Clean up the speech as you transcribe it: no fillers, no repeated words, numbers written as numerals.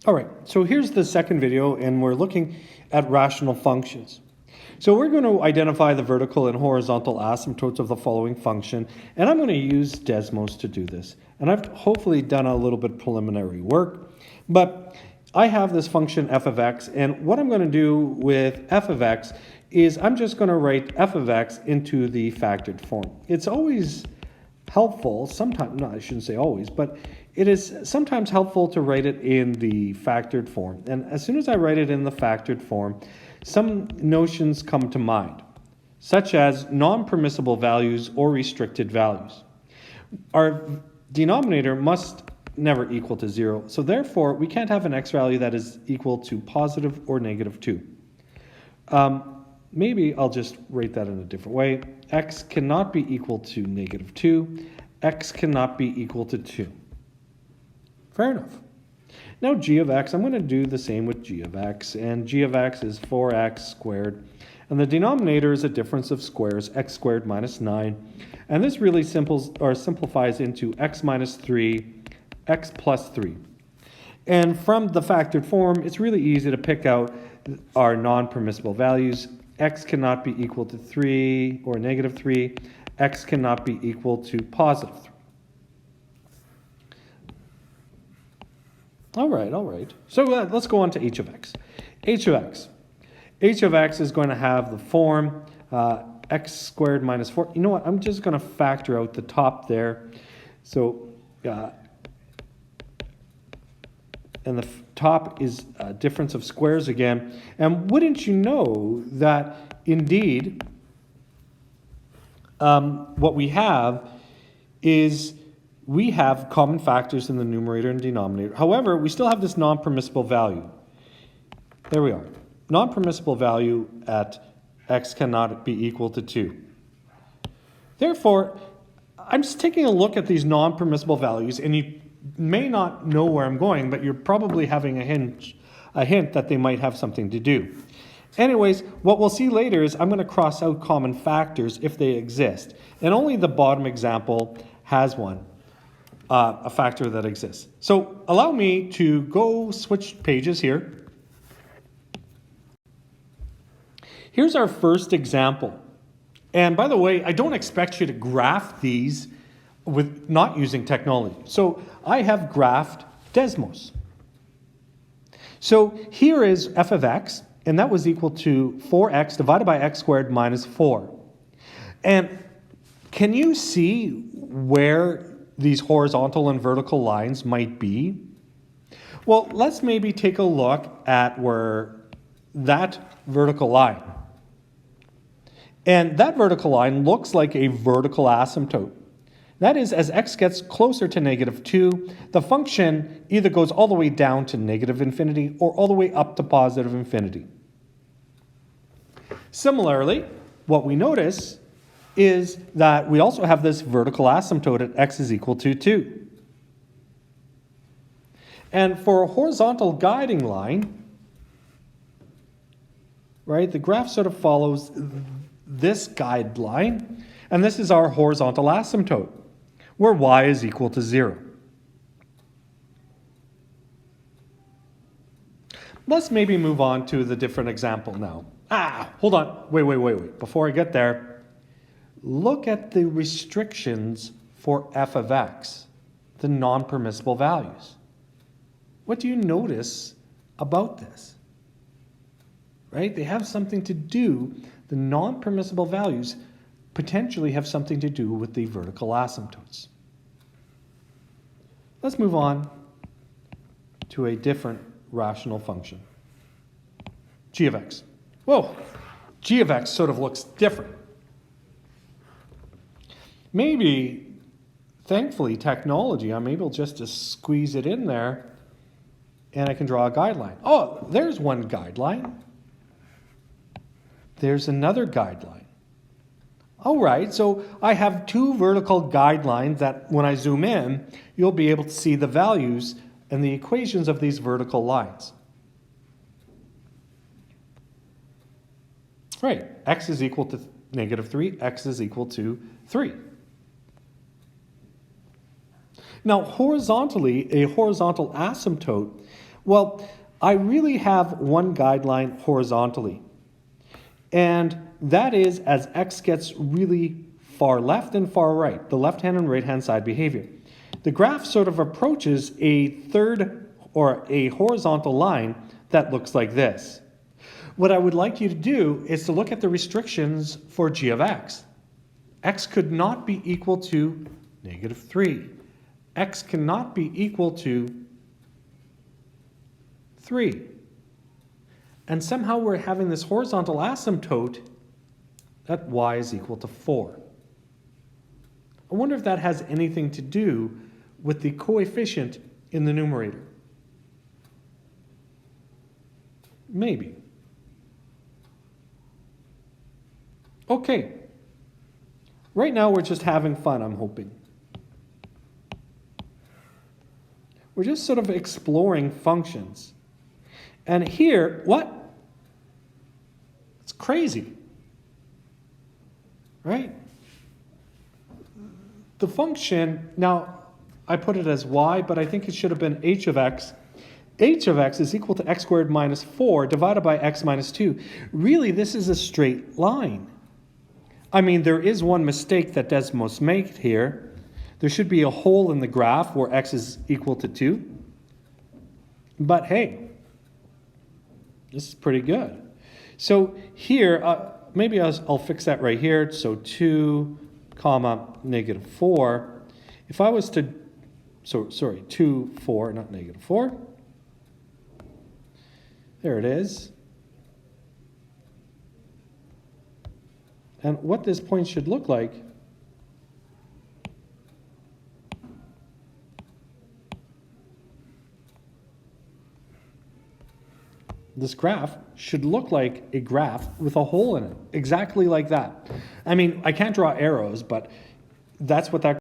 All right, so here's the second video, and we're looking at rational functions. So we're going to identify the vertical and horizontal asymptotes of the following function, and I'm going to use Desmos to do this. And I've hopefully done a little bit preliminary work, but I have this function f of x, and what I'm going to do with f of x is I'm just going to write f of x into the factored form. It's always helpful, sometimes, no, I shouldn't say always, but it is sometimes helpful to write it in the factored form. And as soon as I write it in the factored form, some notions come to mind, such as non-permissible values or restricted values. Our denominator must never equal to 0, so therefore we can't have an x value that is equal to positive or negative 2. Maybe I'll just write that in a different way. X cannot be equal to negative 2. X cannot be equal to 2. Fair enough. Now g of x, I'm going to do the same with g of x, and g of x is 4x squared, and the denominator is a difference of squares, x squared minus 9, and this really simplifies into x minus 3, x plus 3. And from the factored form, it's really easy to pick out our non-permissible values. X cannot be equal to 3 or negative 3. X cannot be equal to positive 3. All right. So let's go on to h of x. H of x. H of x is going to have the form x squared minus 4. You know what? I'm just going to factor out the top there. So, and the top is a difference of squares again. And wouldn't you know that indeed what we have is we have common factors in the numerator and denominator. However, we still have this non-permissible value. There we are. Non-permissible value at x cannot be equal to 2. Therefore, I'm just taking a look at these non-permissible values, and you may not know where I'm going, but you're probably having a hint that they might have something to do. Anyways, what we'll see later is I'm going to cross out common factors if they exist. And only the bottom example has one, a factor that exists. So allow me to go switch pages here. Here's our first example. And by the way, I don't expect you to graph these with not using technology. So I have graphed Desmos. So here is f of x, and that was equal to 4x divided by x squared minus 4. And can you see where these horizontal and vertical lines might be? Well, let's maybe take a look at where that vertical line. And that vertical line looks like a vertical asymptote. That is, as x gets closer to negative 2, the function either goes all the way down to negative infinity or all the way up to positive infinity. Similarly, what we notice is that we also have this vertical asymptote at x is equal to 2. And for a horizontal guiding line, right, the graph sort of follows this guideline, and this is our horizontal asymptote, where y is equal to 0. Let's maybe move on to the different example now. Hold on. Wait. Before I get there, look at the restrictions for f of x, the non-permissible values. What do you notice about this? Right? They have something to do, the non-permissible values potentially have something to do with the vertical asymptotes. Let's move on to a different rational function. G of x. Whoa, g of x sort of looks different. Maybe, thankfully, technology, I'm able just to squeeze it in there and I can draw a guideline. Oh, there's one guideline. There's another guideline. All right, so I have two vertical guidelines that when I zoom in, you'll be able to see the values and the equations of these vertical lines. Right, x is equal to negative 3, x is equal to 3. Now, horizontally, a horizontal asymptote Well, I really have one guideline horizontally. And that is as x gets really far left and far right, the left-hand and right-hand side behavior. The graph sort of approaches a third or a horizontal line that looks like this. What I would like you to do is to look at the restrictions for g of x. X could not be equal to -3. X cannot be equal to 3. And somehow we're having this horizontal asymptote that y is equal to 4. I wonder if that has anything to do with the coefficient in the numerator. Maybe. Okay. Right now we're just having fun, I'm hoping. We're just sort of exploring functions. And here, what? It's crazy. Right? The function, now I put it as y, but I think it should have been h of x. H of x is equal to x squared minus 4 divided by x minus 2. Really, this is a straight line. I mean, there is one mistake that Desmos made here. There should be a hole in the graph where x is equal to 2. But hey, this is pretty good. So here, maybe I'll fix that right here. So 2, comma, -4. If I was to, sorry, 2, 4, not -4. There it is. And what this point should look like this graph should look like a graph with a hole in it, exactly like that. I mean, I can't draw arrows, but that's what that